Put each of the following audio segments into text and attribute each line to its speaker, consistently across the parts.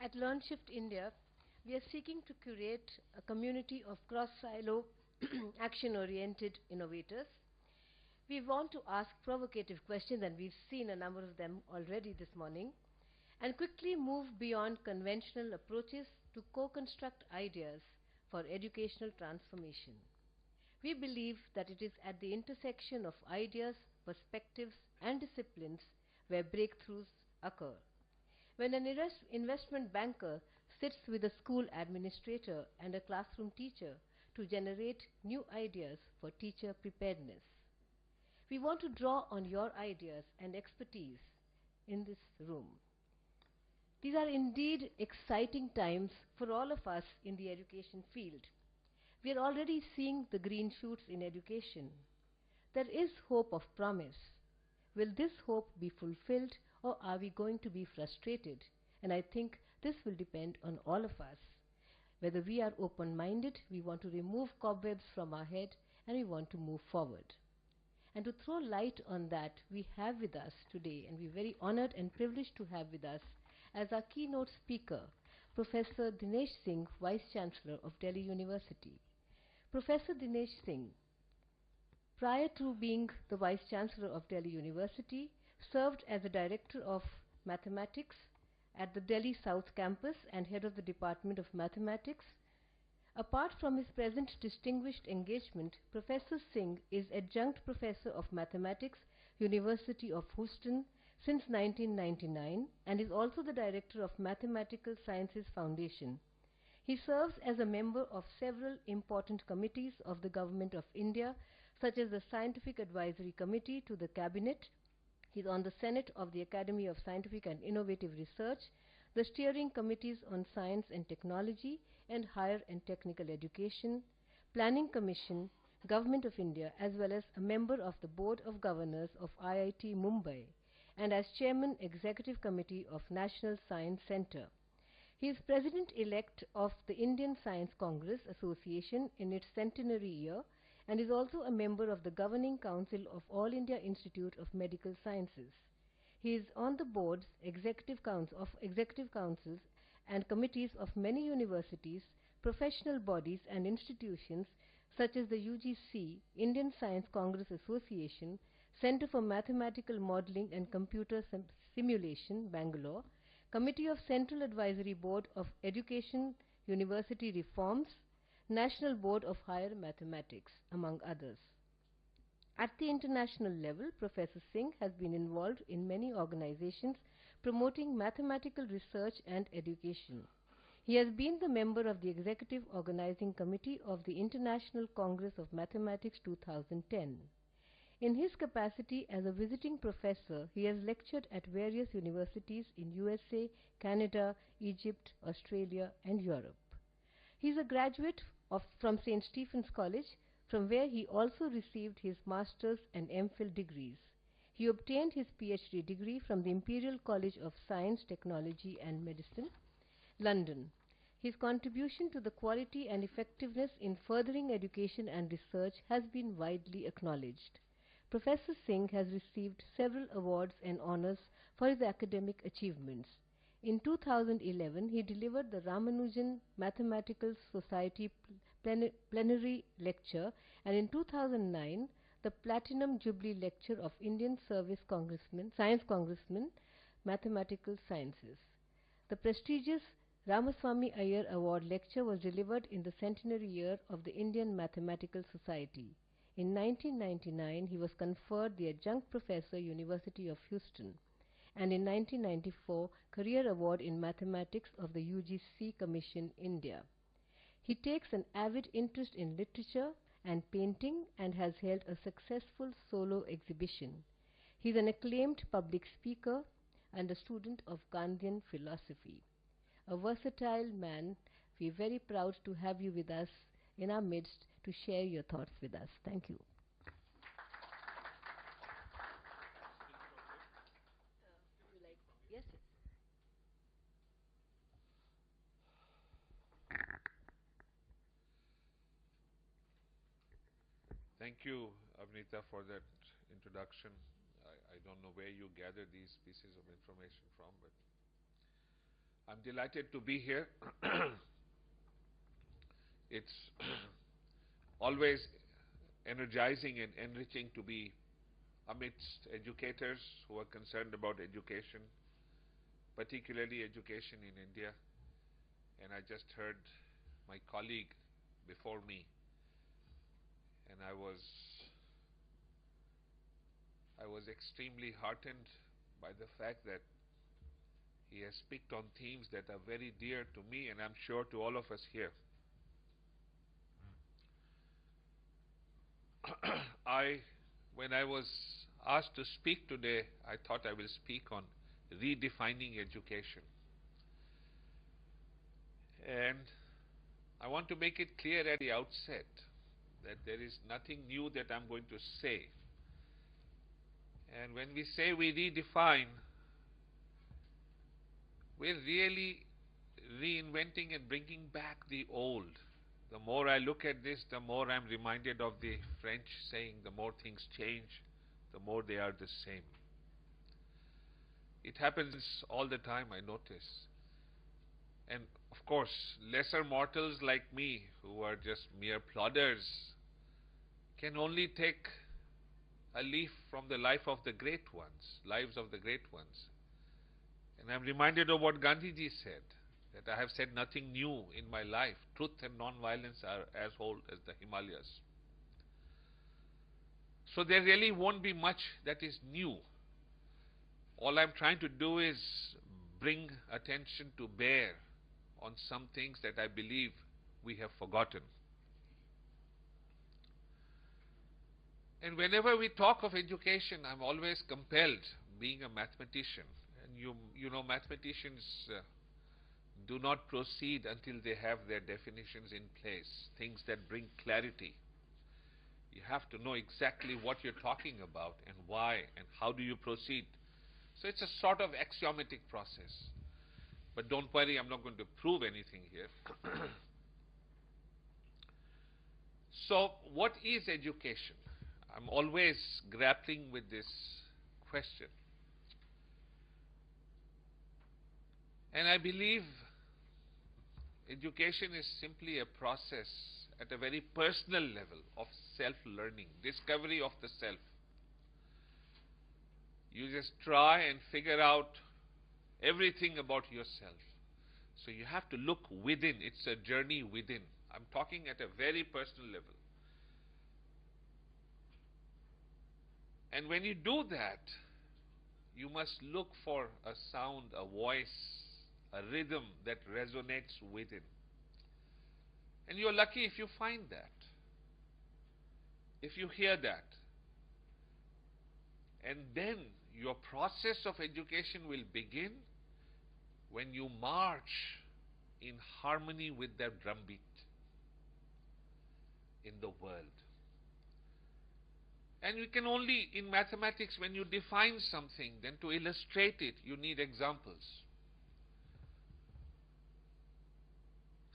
Speaker 1: At LearnShift India, we are seeking to curate a community of cross-silo, action-oriented innovators. We want to ask provocative questions, and we've seen a number of them already this morning, and quickly move beyond conventional approaches to co-construct ideas for educational transformation. We believe that it is at the intersection of ideas, perspectives, and disciplines where breakthroughs occur. When an investment banker sits with a school administrator and a classroom teacher to generate new ideas for teacher preparedness. We want to draw on your ideas and expertise in this room. These are indeed exciting times for all of us in the education field. We are already seeing the green shoots in education. There is hope of promise. Will this hope be fulfilled, or are we going to be frustrated? And I think this will depend on all of us. Whether we are open-minded, we want to remove cobwebs from our head, and we want to move forward. And to throw light on that, we have with us today, and we're very honored and privileged to have with us as our keynote speaker, Professor Dinesh Singh, Vice Chancellor of Delhi University. Professor Dinesh Singh, prior to being the Vice Chancellor of Delhi University, served as the Director of Mathematics at the Delhi South Campus and Head of the Department of Mathematics. Apart from his present distinguished engagement, Professor Singh is Adjunct Professor of Mathematics, University of Houston since 1999 and is also the Director of Mathematical Sciences Foundation. He serves as a member of several important committees of the Government of India, such as the Scientific Advisory Committee to the Cabinet. He is on the Senate of the Academy of Scientific and Innovative Research, the steering committees on science and technology and higher and technical education, Planning Commission, Government of India, as well as a member of the Board of Governors of IIT Mumbai, and as Chairman Executive Committee of National Science Centre. He is President-elect of the Indian Science Congress Association in its centenary year and is also a member of the Governing Council of All India Institute of Medical Sciences. He is on the boards, executive councils and committees of many universities, professional bodies and institutions such as the UGC, Indian Science Congress Association, Centre for Mathematical Modelling and Computer Simulation, Bangalore, Committee of Central Advisory Board of Education University Reforms, National Board of Higher Mathematics, among others. At the international level, Professor Singh has been involved in many organizations promoting mathematical research and education. He has been the member of the Executive Organizing Committee of the International Congress of Mathematics 2010. In his capacity as a visiting professor, he has lectured at various universities in USA, Canada, Egypt, Australia, and Europe. He is a graduate from St. Stephen's College, from where he also received his master's and MPhil degrees. He obtained his PhD degree from the Imperial College of Science, Technology and Medicine, London. His contribution to the quality and effectiveness in furthering education and research has been widely acknowledged. Professor Singh has received several awards and honors for his academic achievements. In 2011, he delivered the Ramanujan Mathematical Society Plenary Lecture, and in 2009, the Platinum Jubilee Lecture of Indian Science Congressman, Mathematical Sciences. The prestigious Ramaswamy Iyer Award Lecture was delivered in the centenary year of the Indian Mathematical Society. In 1999, he was conferred the Adjunct Professor, University of Houston, and in 1994, Career Award in Mathematics of the UGC Commission, India. He takes an avid interest in literature and painting and has held a successful solo exhibition. He is an acclaimed public speaker and a student of Gandhian philosophy. A versatile man, we are very proud to have you with us in our midst to share your thoughts with us. Thank you. Yes.
Speaker 2: Thank you, Avnita, for that introduction. I don't know where you gathered these pieces of information from, but I'm delighted to be here. It's always energizing and enriching to be amidst educators who are concerned about education, particularly education in India. And I just heard my colleague before me, and I was extremely heartened by the fact that he has picked on themes that are very dear to me, and I'm sure to all of us here. When I was asked to speak today, I thought I will speak on redefining education. And I want to make it clear at the outset that there is nothing new that I'm going to say. And when we say we redefine, we're really reinventing and bringing back the old. The more I look at this, the more I'm reminded of the French saying, the more things change, the more they are the same. It happens all the time, I notice. And of course, lesser mortals like me, who are just mere plodders, can only take a leaf from the lives of the great ones. And I'm reminded of what Gandhiji said, that I have said nothing new in my life. Truth and non-violence are as old as the Himalayas. So there really won't be much that is new. All I'm trying to do is bring attention to bear on some things that I believe we have forgotten. And whenever we talk of education, I'm always compelled, being a mathematician. And you know, mathematicians do not proceed until they have their definitions in place, things that bring clarity. You have to know exactly what you're talking about and why and how do you proceed. So it's a sort of axiomatic process. But don't worry, I'm not going to prove anything here. So what is education? I'm always grappling with this question. And I believe education is simply a process at a very personal level of self-learning, discovery of the self. You just try and figure out everything about yourself. So you have to look within. It's a journey within. I'm talking at a very personal level. And when you do that, you must look for a sound, a voice, a rhythm that resonates within. And you're lucky if you find that, if you hear that. And then your process of education will begin when you march in harmony with that drumbeat in the world. And you can only, in mathematics, when you define something, then to illustrate it, you need examples.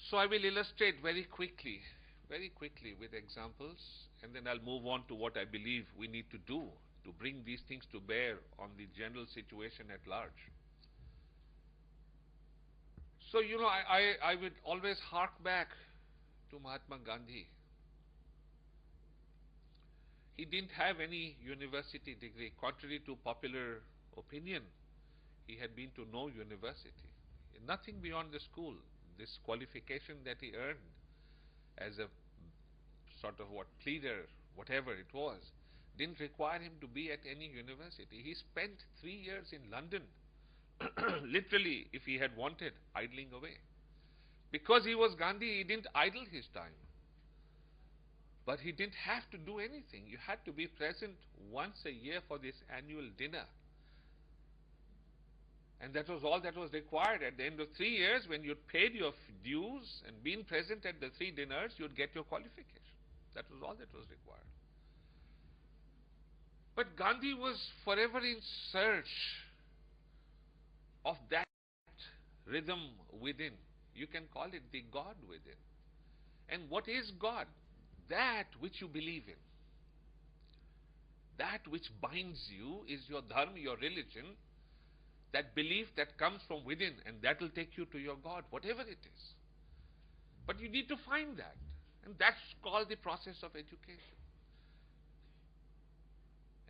Speaker 2: So I will illustrate very quickly with examples, and then I'll move on to what I believe we need to do to bring these things to bear on the general situation at large. So, you know, I would always hark back to Mahatma Gandhi. He didn't have any university degree. Contrary to popular opinion, he had been to no university. Nothing beyond the school. This qualification that he earned as a sort of pleader, whatever it was, didn't require him to be at any university. He spent 3 years in London, literally, if he had wanted, idling away. Because he was Gandhi, he didn't idle his time. But he didn't have to do anything. You had to be present once a year for this annual dinner. And that was all that was required. At the end of 3 years, when you'd paid your dues and been present at the 3 dinners, you'd get your qualification. That was all that was required. But Gandhi was forever in search of that rhythm within. You can call it the God within. And what is God? That which you believe in. That which binds you is your dharma, your religion. That belief that comes from within, and that will take you to your God, whatever it is. But you need to find that. And that's called the process of education.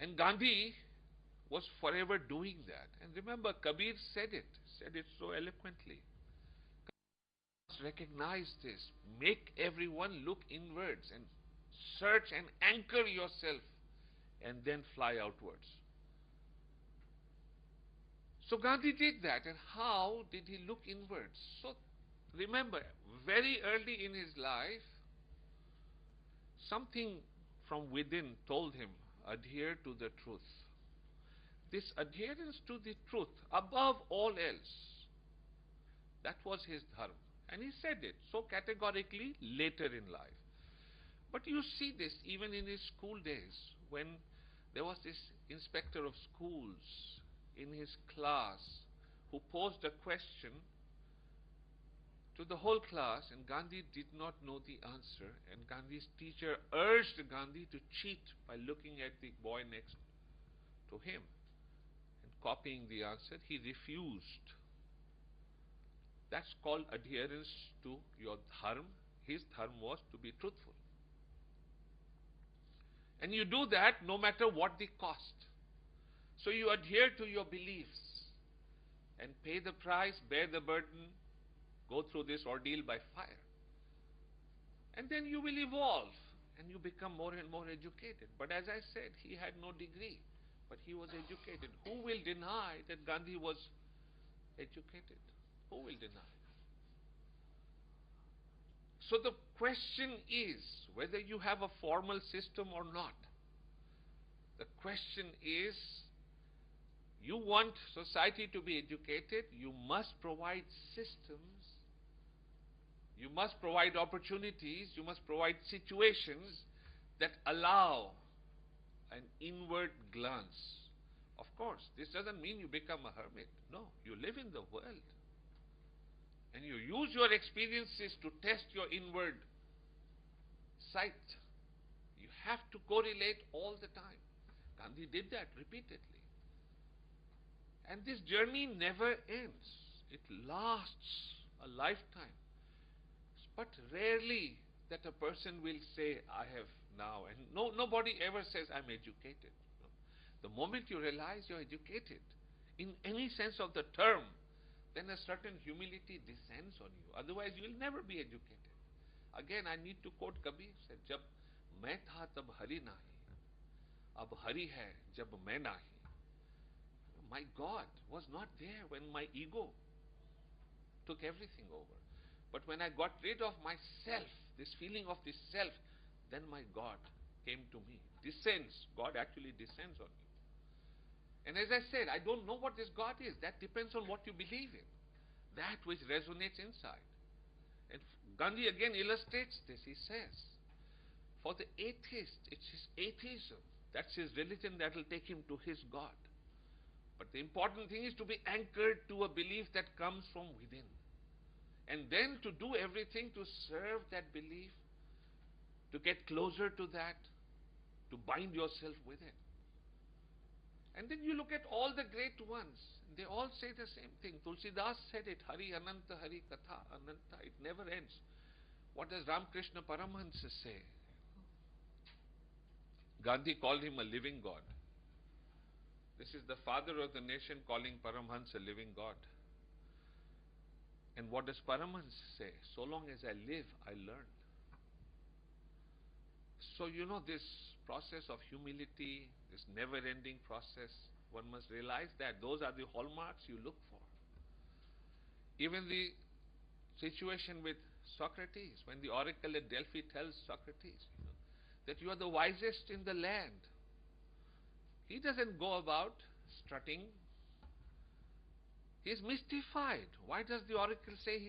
Speaker 2: And Gandhi was forever doing that. And remember, Kabir said it so eloquently. Recognize this. Make everyone look inwards and search and anchor yourself and then fly outwards. So Gandhi did that. And how did he look inwards? So remember, very early in his life, something from within told him, adhere to the truth. This adherence to the truth, above all else, that was his dharma. And he said it so categorically later in life. But you see this even in his school days, when there was this inspector of schools in his class who posed a question to the whole class, and Gandhi did not know the answer, and Gandhi's teacher urged Gandhi to cheat by looking at the boy next to him and copying the answer. He refused. That's called adherence to your dharma. His dharma was to be truthful. And you do that no matter what the cost. So you adhere to your beliefs and pay the price, bear the burden, go through this ordeal by fire. And then you will evolve and you become more and more educated. But as I said, he had no degree, but he was educated. Who will deny that Gandhi was educated? Who will deny? So the question is whether you have a formal system or not. The question is, you want society to be educated, you must provide systems, you must provide opportunities, you must provide situations that allow an inward glance. Of course, this doesn't mean you become a hermit. No, you live in the world. And you use your experiences to test your inward sight. You have to correlate all the time. Gandhi did that repeatedly. And this journey never ends. It lasts a lifetime. But rarely that a person will say, I have now. And nobody ever says, I'm educated. No. The moment you realize you're educated, in any sense of the term, then a certain humility descends on you. Otherwise, you will never be educated. Again, I need to quote Kabir, said, Jab main tha tab hari nahi, ab hari hai jab main nahi. My God was not there when my ego took everything over. But when I got rid of myself, this feeling of the self, then my God came to me. Descends. God actually descends on you. And as I said, I don't know what this God is. That depends on what you believe in. That which resonates inside. And Gandhi again illustrates this. He says, for the atheist, it's his atheism. That's his religion that will take him to his God. But the important thing is to be anchored to a belief that comes from within. And then to do everything to serve that belief, to get closer to that, to bind yourself with it. And then you look at all the great ones. They all say the same thing. Tulsidas said it, Hari Ananta, Hari Katha Ananta. It never ends. What does Ramakrishna Paramahansa say? Gandhi called him a living God. This is the father of the nation calling Paramahansa a living God. And what does Paramahansa say? So long as I live, I learn. So this process of humility, this never-ending process, one must realize that those are the hallmarks you look for. Even the situation with Socrates, when the oracle at Delphi tells Socrates that you are the wisest in the land, he doesn't go about strutting. He is mystified. Why does the oracle say he